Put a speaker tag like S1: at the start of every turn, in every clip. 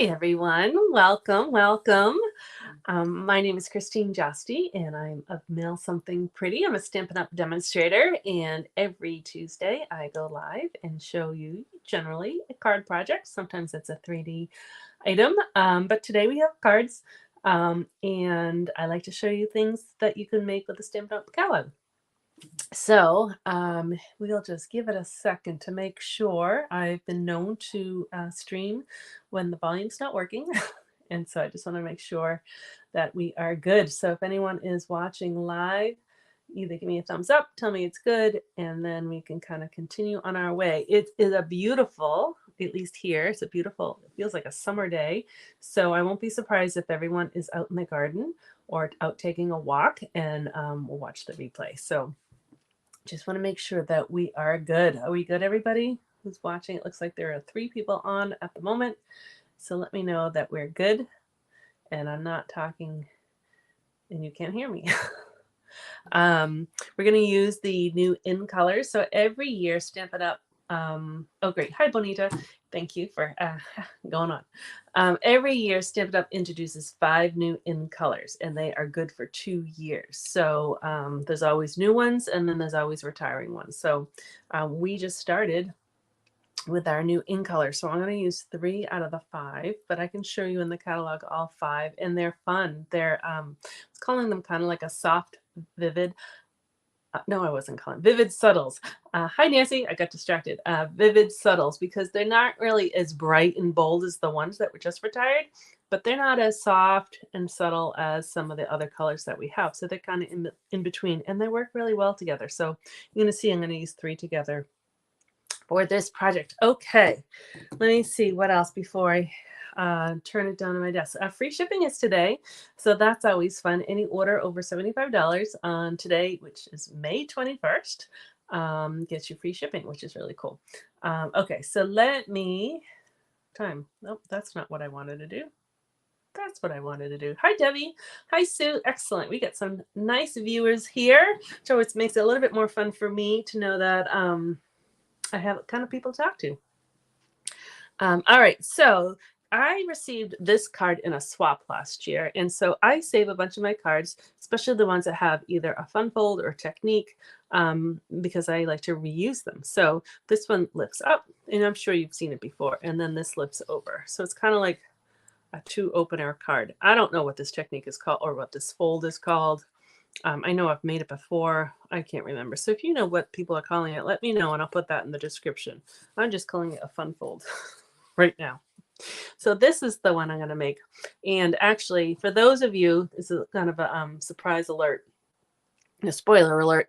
S1: Hi, everyone. Welcome, welcome. My name is Christine Josti, and I'm of Mail Something Pretty. I'm a Stampin' Up! Demonstrator, and every Tuesday I go live and show you generally a card project. Sometimes it's a 3D item, but today we have cards, and I like to show you things that you can make with the Stampin' Up! Catalog. So we'll just give it a second to make sure. I've been known to stream when the volume's not working. And so I just want to make sure that we are good. So if anyone is watching live, either give me a thumbs up, tell me it's good, and then we can kind of continue on our way. It is a beautiful, at least here, it's a beautiful, it feels like a summer day. So I won't be surprised if everyone is out in the garden or out taking a walk, and we'll watch the replay. So just want to make sure that we are good. Are we good, everybody who's watching? It looks like there are 3 people on at the moment. So let me know that we're good and I'm not talking and you can't hear me. We're going to use the new in colors. So every year, Stampin' Up! Oh, great. Hi, Bonita. Thank you for going on. Every year, Stampin' Up! Introduces 5 new in colors, and they are good for 2 years. So there's always new ones, and then there's always retiring ones. So we just started with our new in color. So I'm going to use 3 out of the 5, but I can show you in the catalog all 5, and they're fun. They're I was calling them kind of like a soft, vivid. No, I wasn't calling Vivid Subtles. Hi, Nancy. I got distracted. Vivid Subtles, because they're not really as bright and bold as the ones that were just retired, but they're not as soft and subtle as some of the other colors that we have. So they're kind of in between, and they work really well together. So you're going to see I'm going to use 3 together for this project. Okay, let me see what else before I turn it down to my desk. Free shipping is today, so that's always fun. Any order over $75 on today, which is May 21st, gets you free shipping, which is really cool. Okay, so let me Nope, that's not what I wanted to do. That's what I wanted to do. Hi, Debbie. Hi, Sue. Excellent. We get some nice viewers here, so it makes it a little bit more fun for me to know that I have kind of people to talk to. All right, so I received this card in a swap last year, and so I save a bunch of my cards, especially the ones that have either a fun fold or technique, because I like to reuse them. So this one lifts up, and I'm sure you've seen it before, and then this lifts over. So it's kind of like a 2 opener card. I don't know what this technique is called or what this fold is called. I know I've made it before. I can't remember. So if you know what people are calling it, let me know and I'll put that in the description. I'm just calling it a fun fold right now. So this is the one I'm going to make. And actually, for those of you, this is kind of a surprise alert, a spoiler alert.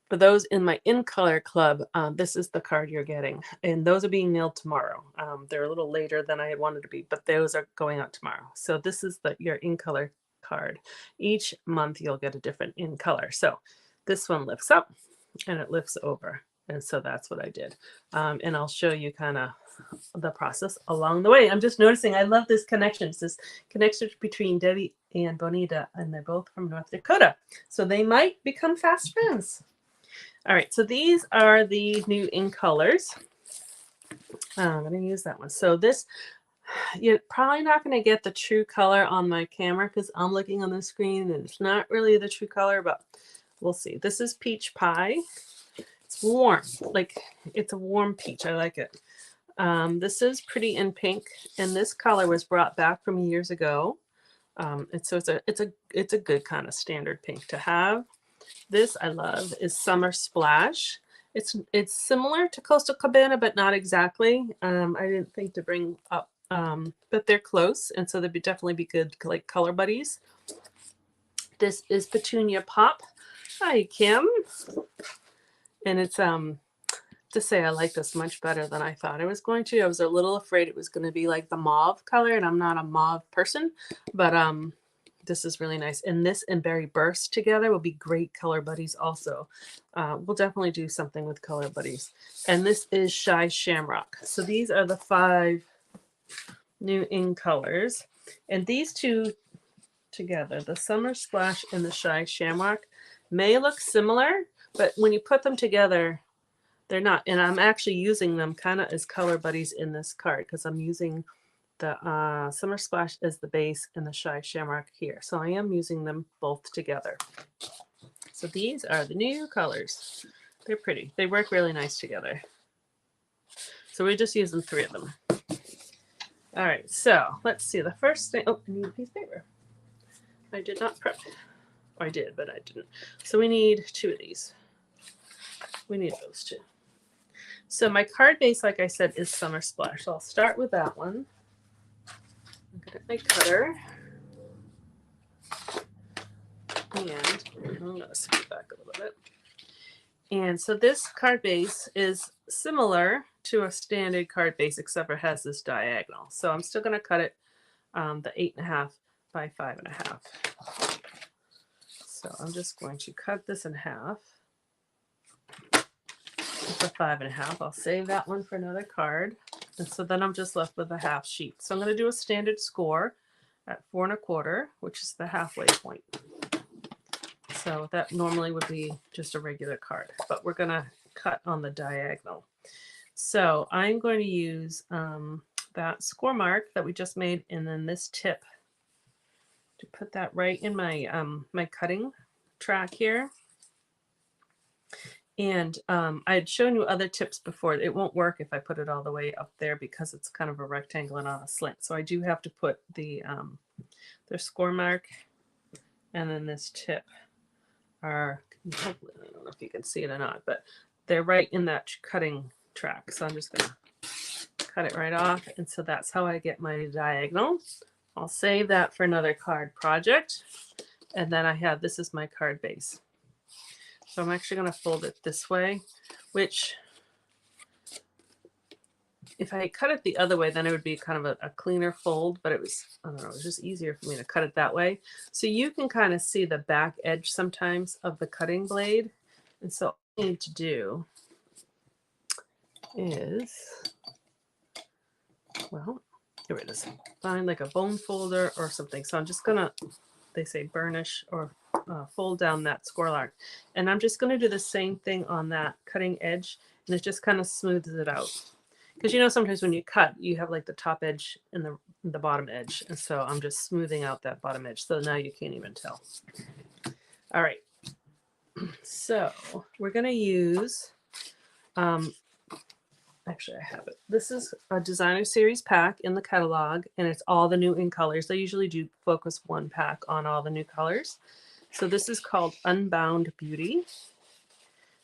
S1: For those in my in color club, this is the card you're getting, and those are being mailed tomorrow. They're a little later than I had wanted to be, but those are going out tomorrow. So this is your in color card. Each month you'll get a different in color. So this one lifts up and it lifts over, and so that's what I did. And I'll show you kind of the process along the way. I'm just noticing I love this connection. It's this connection between Debbie and Bonita, and they're both from North Dakota, so they might become fast friends. All right, so these are the new in colors. I'm going to use that one. So this, you're probably not going to get the true color on my camera because I'm looking on the screen and it's not really the true color, but we'll see. This is Peach Pie. It's warm, like it's a warm peach. I like it. This is Pretty in Pink, and this color was brought back from years ago. And so it's a good kind of standard pink to have. This I love is Summer Splash. It's similar to Coastal Cabana, but not exactly. I didn't think to bring up, but they're close, and so they'd definitely be good like color buddies. This is Petunia Pop. Hi, Kim. And it's to say I like this much better than I thought I was going to. I was a little afraid it was going to be like the mauve color, and I'm not a mauve person, but this is really nice. And this and Berry Burst together will be great color buddies also. We'll definitely do something with color buddies. And this is Shy Shamrock. So these are the 5 new in colors. And these 2 together, the Summer Splash and the Shy Shamrock, may look similar, but when you put them together, They're not, and I'm actually using them kind of as color buddies in this card because I'm using the Summer Splash as the base and the Shy Shamrock here. So I am using them both together. So these are the new colors. They're pretty. They work really nice together. So we're just using 3 of them. All right, so let's see. The first thing, oh, I need a piece of paper. I did not prep. Or I did, but I didn't. So we need 2 of these. We need those 2. So my card base, like I said, is Summer Splash. So I'll start with that one. I'm gonna get my cutter. And I'm gonna scoot back a little bit. And so this card base is similar to a standard card base, except for it has this diagonal. So I'm still gonna cut it the 8.5 by 5.5. So I'm just going to cut this in half. For 5.5. I'll save that one for another card. And so then I'm just left with a half sheet. So I'm going to do a standard score at 4 1/4, which is the halfway point. So that normally would be just a regular card, but we're going to cut on the diagonal. So I'm going to use that score mark that we just made, and then this tip to put that right in my my cutting track here. And I had shown you other tips before. It won't work if I put it all the way up there because it's kind of a rectangle and on a slant. So I do have to put the score mark and then this tip are, hopefully, I don't know if you can see it or not, but they're right in that cutting track. So I'm just going to cut it right off. And so that's how I get my diagonal. I'll save that for another card project. And then I have, this is my card base. So I'm actually going to fold it this way, which if I cut it the other way, then it would be kind of a cleaner fold, but it was, I don't know, it was just easier for me to cut it that way. So you can kind of see the back edge sometimes of the cutting blade. And so all I need to do is, well, here it is. Find like a bone folder or something. So I'm just going to, they say burnish or fold down that score mark. And I'm just going to do the same thing on that cutting edge, and it just kind of smooths it out. Because you know, sometimes when you cut, you have like the top edge and the bottom edge. And so I'm just smoothing out that bottom edge. So now you can't even tell. All right. So we're going to use, actually I have it. This is a designer series pack in the catalog, and it's all the new in colors. They usually do focus one pack on all the new colors. So this is called Unbound Beauty.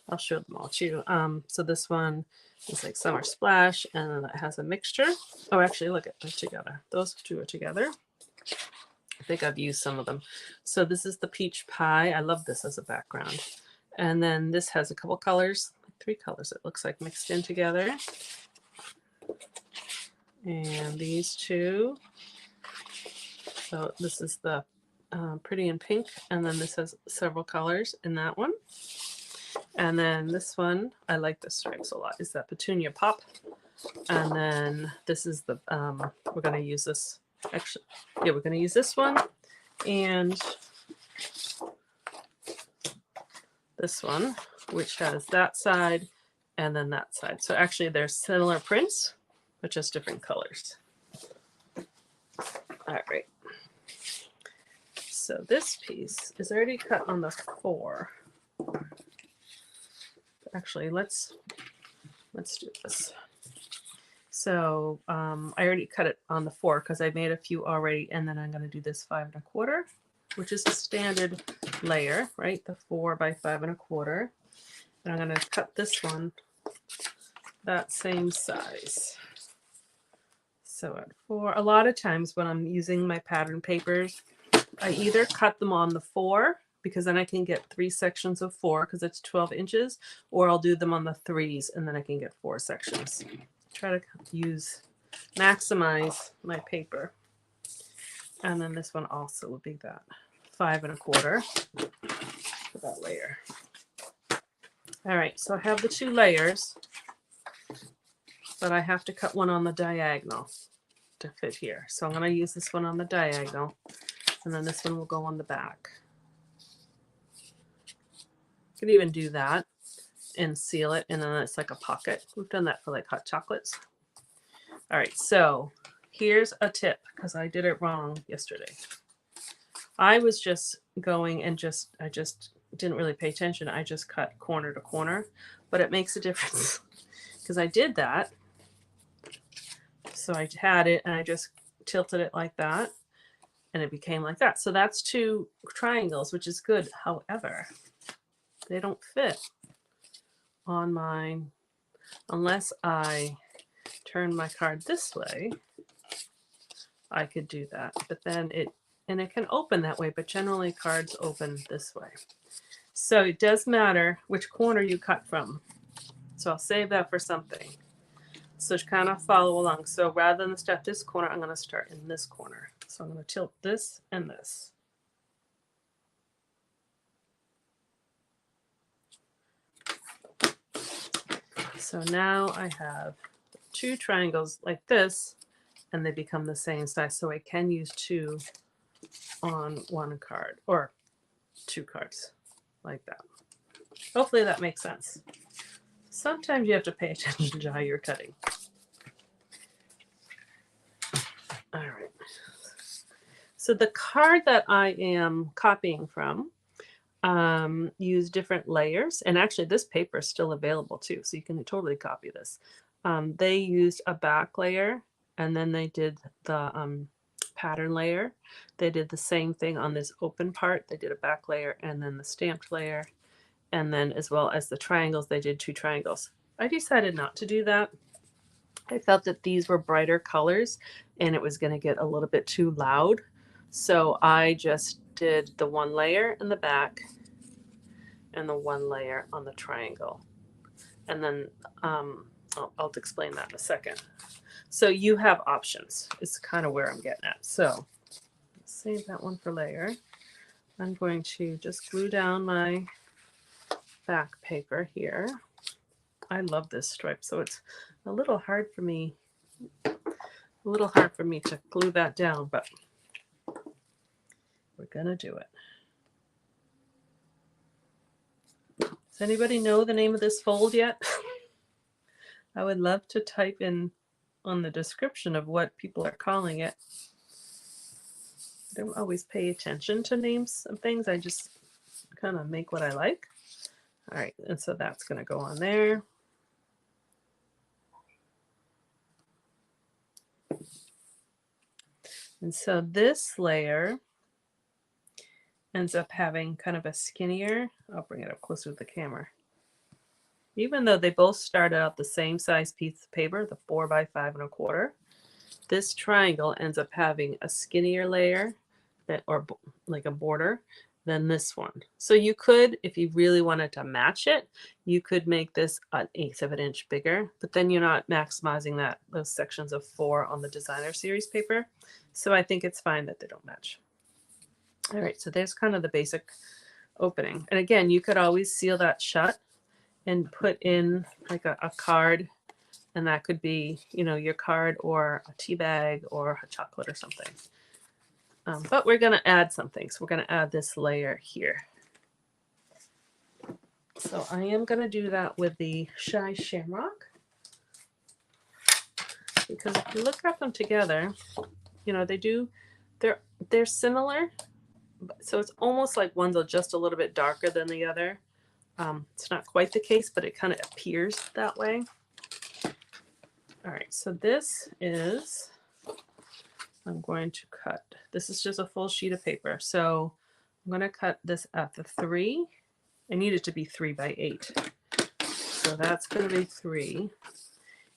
S1: I'll show them all to you. So this one is like Summer Splash, and then it has a mixture. Oh, actually, look at them together. Those 2 are together. I think I've used some of them. So this is the Peach Pie. I love this as a background. And then this has a couple colors, 3 colors it looks like mixed in together. And these 2. So this is the Pretty in Pink, and then this has several colors in that one. And then this one, I like the stripes a lot, is that Petunia Pop. And then this is the, we're going to use this, actually, yeah, we're going to use this one. And this one, which has that side and then that side. So actually they're similar prints, but just different colors. All right. So this piece is already cut on the 4. Actually, let's do this. So I already cut it on the 4 because I made a few already, and then I'm going to do this 5 1/4, which is a standard layer, right? The 4 by 5 1/4. And I'm going to cut this one that same size. So at 4, a lot of times when I'm using my pattern papers, I either cut them on the 4 because then I can get 3 sections of 4 because it's 12 inches, or I'll do them on the 3s and then I can get 4 sections. Try to maximize my paper. And then this one also will be that 5 1/4 for that layer. All right, so I have the 2 layers, but I have to cut one on the diagonal to fit here. So I'm going to use this one on the diagonal, and then this one will go on the back. You could even do that and seal it, and then it's like a pocket. We've done that for like hot chocolates. All right, so here's a tip because I did it wrong yesterday. I was just going and I just didn't really pay attention. I just cut corner to corner, but it makes a difference because I did that. So I had it and I just tilted it like that and it became like that. So that's 2 triangles, which is good. However, they don't fit on mine unless I turn my card this way. I could do that, but then it can open that way, but generally cards open this way. So it does matter which corner you cut from. So I'll save that for something. So just kind of follow along. So rather than start this corner, I'm going to start in this corner. So I'm going to tilt this and this. So now I have 2 triangles like this, and they become the same size. So I can use 2 on 1 card, or 2 cards like that. Hopefully that makes sense. Sometimes you have to pay attention to how you're cutting. All right. So the card that I am copying from use different layers, and actually this paper is still available too, so you can totally copy this. They used a back layer, and then they did the pattern layer. They did the same thing on this open part. They did a back layer and then the stamped layer, and then as well as the triangles, they did 2 triangles. I decided not to do that. I felt that these were brighter colors and it was going to get a little bit too loud. So I just did the 1 layer in the back and the 1 layer on the triangle. And then I'll explain that in a second. So you have options. It's kind of where I'm getting at. So save that one for layer. I'm going to just glue down my back paper here. I love this stripe, so it's a little hard for me to glue that down, but we're gonna do it. Does anybody know the name of this fold yet? I would love to type in on the description of what people are calling it. I don't always pay attention to names of things. I just kind of make what I like. All right, and so that's gonna go on there. And so this layer ends up having kind of a skinnier, I'll bring it up closer to the camera. Even though they both started out the same size piece of paper, the 4 by 5 1/4, this triangle ends up having a skinnier layer that, or like a border, than this one. So you could, if you really wanted to match it, you could make this 1/8 of an inch bigger, but then you're not maximizing those sections of 4 on the designer series paper. So I think it's fine that they don't match. All right, so there's kind of the basic opening. And again, you could always seal that shut and put in like a card, and that could be, you know, your card or a tea bag or a chocolate or something. But we're going to add something. So we're going to add this layer here. So I am going to do that with the Shy Shamrock, because if you look at them together, you know, they're similar. So it's almost like one's just a little bit darker than the other. It's not quite the case, but it kind of appears that way. All right, so this is, I'm going to cut, this is just a full sheet of paper. So I'm going to cut this at the 3. I need it to be 3 by 8. So that's going to be 3.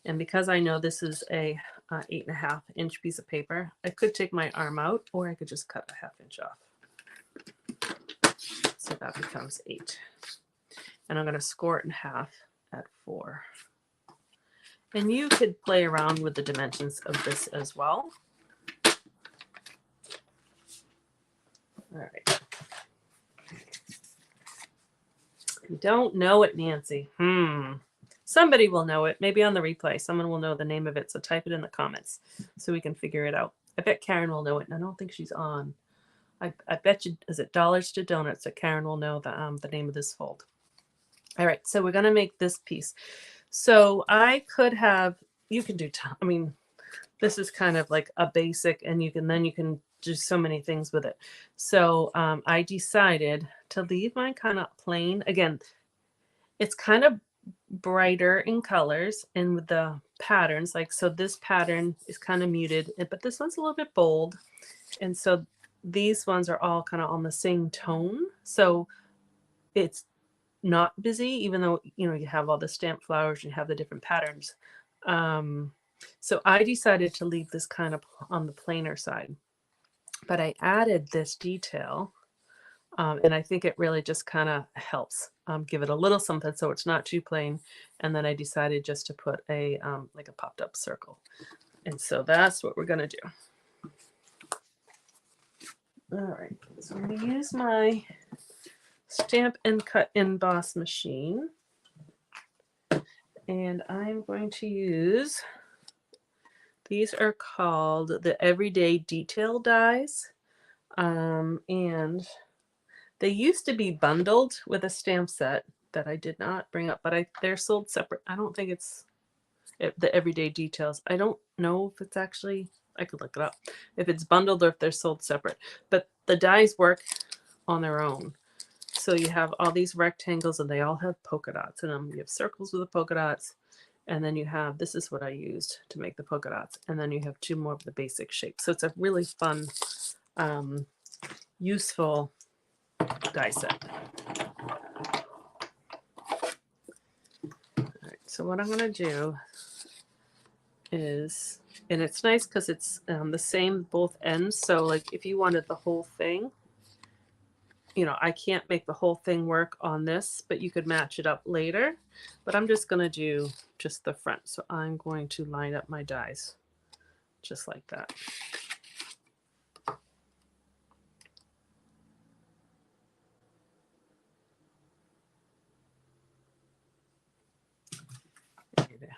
S1: And because I know this is a 8.5 inch piece of paper, I could take my arm out, or I could just cut a 1/2 inch off. So that becomes 8. And I'm going to score it in half at 4. And you could play around with the dimensions of this as well. All right. You don't know it, Nancy. Somebody will know it. Maybe on the replay, someone will know the name of it. So type it in the comments so we can figure it out. I bet Karen will know it, and I don't think she's on. I bet you, is it Dollars to Donuts that Karen will know the name of this fold. All right, so we're going to make this piece. So I could have, you can do, I mean, this is kind of like a basic, and you can do so many things with it. So I decided to leave mine kind of plain. Again, it's kind of brighter in colors and with the patterns. Like, so this pattern is kind of muted, but this one's a little bit bold. And so these ones are all kind of on the same tone. So it's not busy, even though, you know, you have all the stamped flowers, you have the different patterns. So I decided to leave this kind of on the plainer side, but I added this detail, and I think it really just kind of helps give it a little something so it's not too plain. And then I decided just to put a like a popped up circle. And so that's what we're going to do. All right, so I'm going to use my Stamp and Cut Emboss machine. And I'm going to use, these are called the Everyday Detail dies. And they used to be bundled with a stamp set that I did not bring up, but they're sold separate. I don't think it's the Everyday Details. I don't know if it's actually, I could look it up, if it's bundled or if they're sold separate. But the dies work on their own. So you have all these rectangles and they all have polka dots in them. You have circles with the polka dots. And then you have, this is what I used to make the polka dots. And then you have two more of the basic shapes. So it's a really fun, useful die set. All right, so what I'm going to do is, and it's nice because it's the same both ends. So like if you wanted the whole thing, you know, I can't make the whole thing work on this, but you could match it up later. But I'm just going to do just the front. So I'm going to line up my dies just like that.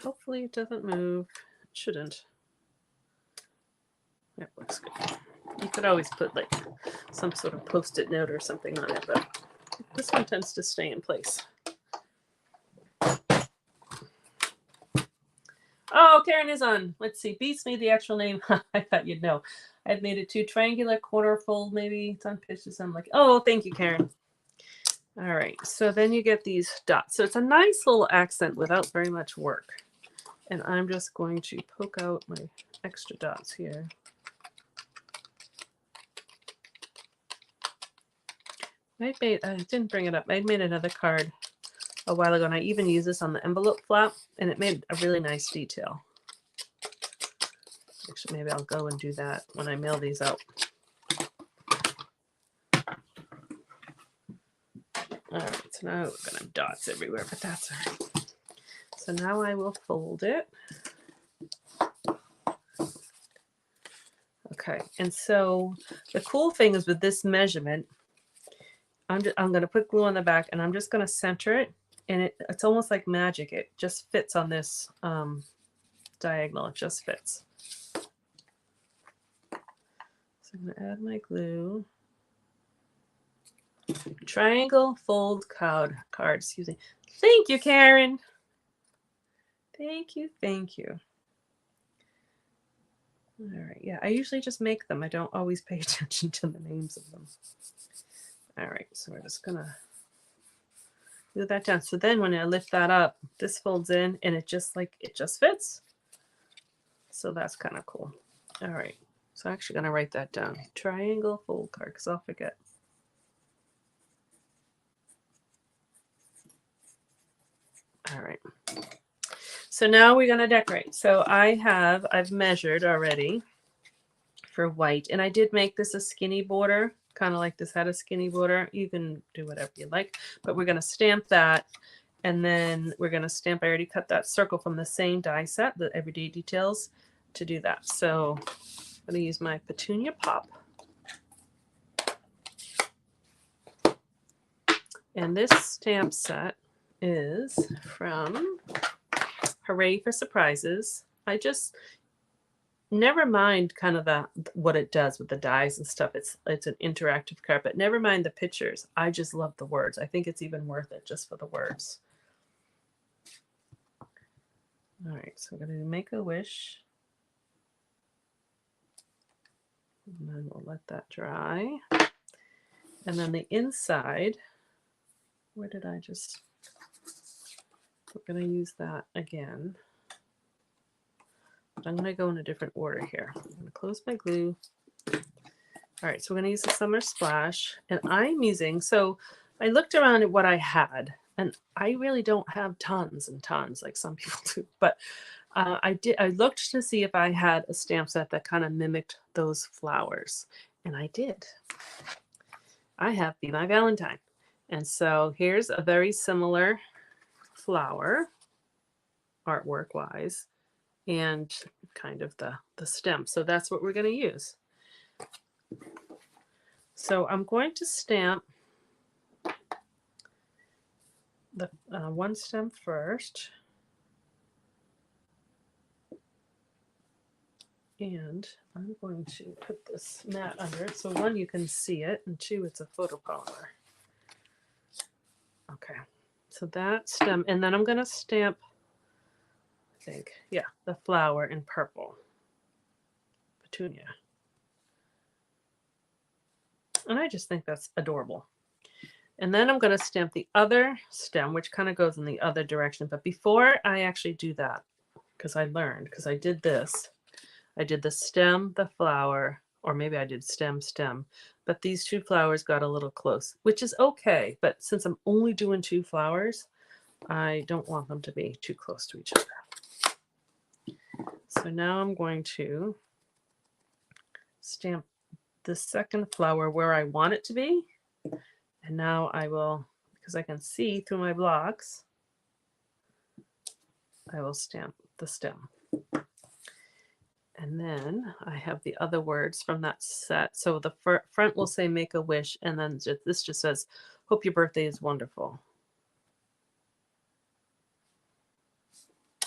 S1: Hopefully it doesn't move. It shouldn't. That looks good. You could always put like some sort of post-it note or something on it, but this one tends to stay in place. Oh, Karen is on. Let's see. Beats me the actual name. I thought you'd know. I've made it 2 triangular corner fold. Maybe it's on pictures. I'm like, oh, thank you, Karen. All right. So then you get these dots. So it's a nice little accent without very much work. And I'm just going to poke out my extra dots here. I didn't bring it up. I made another card a while ago, and I even used this on the envelope flap, and it made a really nice detail. Actually, maybe I'll go and do that when I mail these out. All right, so now we're going to have dots everywhere, but that's all right. So now I will fold it. Okay, and so the cool thing is with this measurement, I'm going to put glue on the back, and I'm just going to center it, and it's almost like magic. It just fits on this diagonal. It just fits. So I'm going to add my glue. Triangle fold card, excuse me. Thank you, Karen. Thank you, thank you. All right, yeah, I usually just make them. I don't always pay attention to the names of them. All right, so we're just gonna glue that down. So then when I lift that up, this folds in and it just fits. So that's kind of cool. All right, so I'm actually gonna write that down. Triangle fold card, because I'll forget. All right. So now we're going to decorate. So I've measured already for white, and I did make this a skinny border, kind of like this had a skinny border. You can do whatever you like, but we're going to stamp that, and then we're going to stamp, I already cut that circle from the same die set, the Everyday Details, to do that. So I'm going to use my Petunia Pop. And this stamp set is from Hooray for Surprises. I just never mind kind of what it does with the dies and stuff. It's an interactive card, but never mind the pictures. I just love the words. I think it's even worth it just for the words. All right, so we're going to make a wish. And then we'll let that dry. And then the inside, where did I just, we're going to use that again. But I'm going to go in a different order here. I'm going to close my glue. All right, so we're going to use the Summer Splash. And I'm using, so I looked around at what I had. And I really don't have tons and tons like some people do. But I looked to see if I had a stamp set that kind of mimicked those flowers. And I did. I have Be My Valentine. And so here's a very similar flower, artwork wise, and kind of the stem. So that's what we're going to use. So I'm going to stamp the one stem first. And I'm going to put this mat under it. So one, you can see it, and two, it's a photopolymer. Okay, so that stem, and then I'm going to stamp, I think, yeah, the flower in purple. Petunia. And I just think that's adorable. And then I'm going to stamp the other stem, which kind of goes in the other direction. But before I actually do that, because I learned, because I did this, I did the stem, the flower, or maybe I did stem, but these two flowers got a little close, which is okay. But since I'm only doing two flowers, I don't want them to be too close to each other. So now I'm going to stamp the second flower where I want it to be. And now I will, because I can see through my blocks, I will stamp the stem. And then I have the other words from that set. So the front will say make a wish, and then this just says, hope your birthday is wonderful.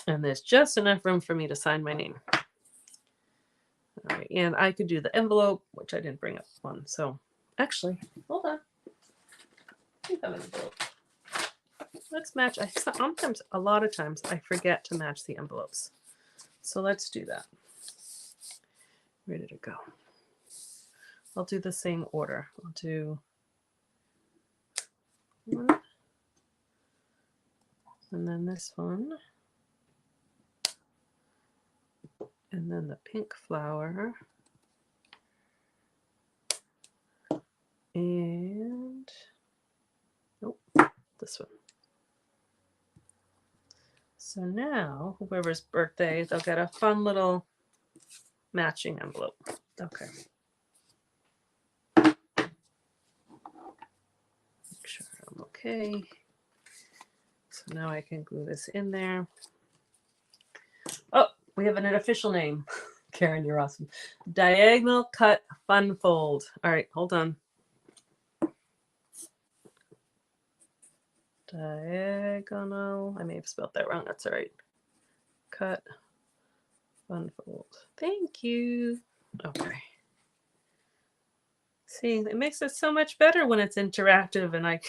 S1: And there's just enough room for me to sign my name. All right, and I could do the envelope, which I didn't bring up one. So actually, hold on. I have an envelope. Let's match. Sometimes, a lot of times, I forget to match the envelopes. So let's do that. Ready to go. I'll do the same order. I'll do one, and then this one, and then the pink flower, and nope, this one. So now, whoever's birthday, they'll get a fun little matching envelope. Okay. Make sure I'm okay. So now I can glue this in there. Oh, we have an official name. Karen, you're awesome. Diagonal Cut Fun Fold. All right, hold on. Diagonal. I may have spelled that wrong. That's all right. Cut Fun Fold. Thank you. Okay. See, it makes it so much better when it's interactive and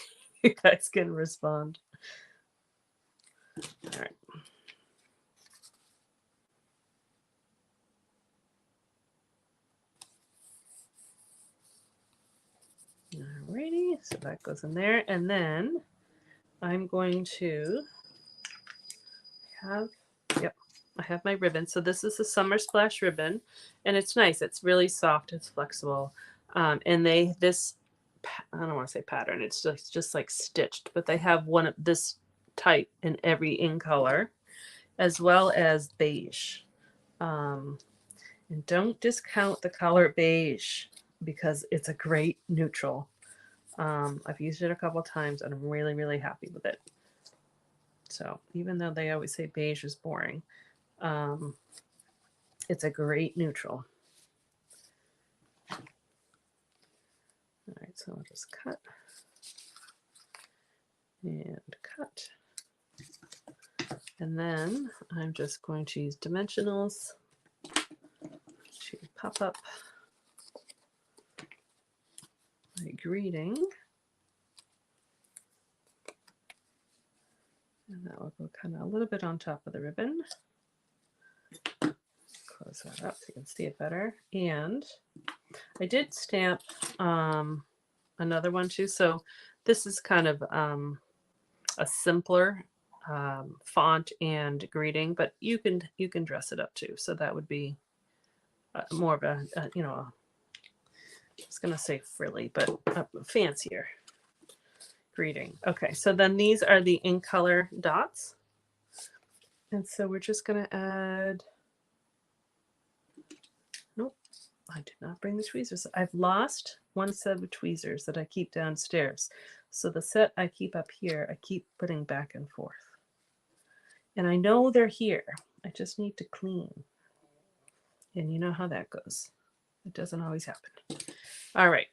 S1: you guys can respond. All right. Alrighty, so that goes in there, and then I'm going to have, yep, I have my ribbon. So this is the Summer Splash ribbon, and it's nice. It's really soft. It's flexible, and I don't want to say pattern. It's just like stitched, but they have one of this type in every in color, as well as beige. And don't discount the color beige because it's a great neutral. I've used it a couple of times and I'm really, really happy with it. So even though they always say beige is boring, it's a great neutral. All right, so I'll just cut and cut. And then I'm just going to use dimensionals to pop up my greeting. And that will go kind of a little bit on top of the ribbon. Close that up so you can see it better. And I did stamp another one too. So this is kind of a simpler font and greeting, but you can dress it up too. So that would be more of a I was gonna say frilly, but fancier greeting. Okay, so then these are the in color dots, and so we're just gonna add. Nope, I did not bring the tweezers. I've lost one set of tweezers that I keep downstairs. So the set I keep up here, I keep putting back and forth. And I know they're here. I just need to clean. And you know how that goes. It doesn't always happen. All right.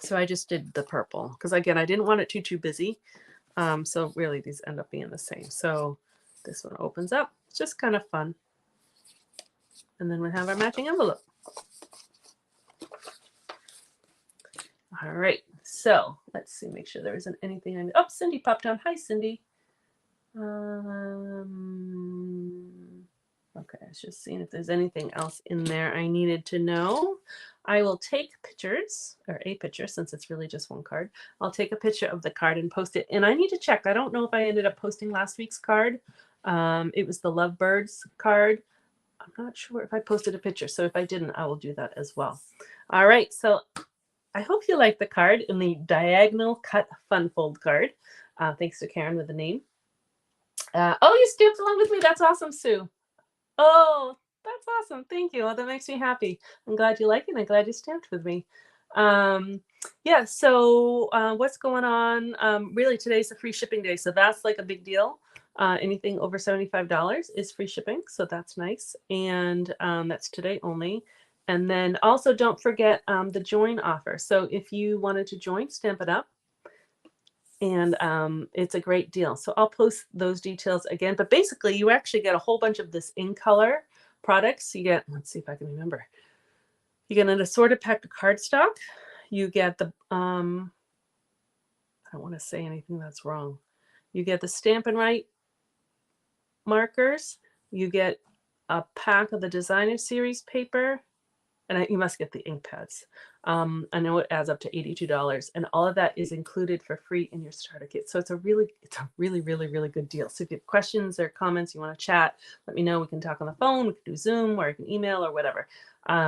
S1: So I just did the purple because again, I didn't want it too busy. So really these end up being the same. So this one opens up. It's just kind of fun. And then we have our matching envelope. All right. So let's see, make sure there isn't anything. Oh, Cindy popped on. Hi, Cindy. Okay, I was just seeing if there's anything else in there I needed to know. I will take pictures, or a picture, since it's really just one card. I'll take a picture of the card and post it. And I need to check. I don't know if I ended up posting last week's card. It was the Lovebirds card. I'm not sure if I posted a picture. So if I didn't, I will do that as well. All right, so I hope you like the card in the diagonal cut fun fold card. Thanks to Karen with the name. Oh, you stamped along with me. That's awesome, Sue. Oh, that's awesome. Thank you. Well, that makes me happy. I'm glad you like it. I'm glad you stamped with me. Yeah, so what's going on? Really, today's a free shipping day. So that's like a big deal. Anything over $75 is free shipping. So that's nice. And that's today only. And then also don't forget the join offer. So if you wanted to join, Stampin' Up! And it's a great deal. So I'll post those details again. But basically, you actually get a whole bunch of this in color products. You get, let's see if I can remember. You get an assorted pack of cardstock. You get the, I don't want to say anything that's wrong. You get the Stampin' Right markers. You get a pack of the Designer Series paper. And you must get the ink pads. I know it adds up to $82, and all of that is included for free in your starter kit. So it's a really, really, really good deal. So if you have questions or comments, you want to chat, let me know. We can talk on the phone, we can do Zoom, or you can email or whatever.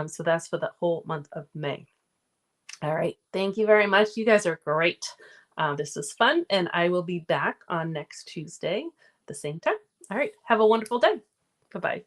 S1: So that's for the whole month of May. All right, thank you very much. You guys are great. This was fun, and I will be back on next Tuesday at the same time. All right, have a wonderful day. Bye-bye.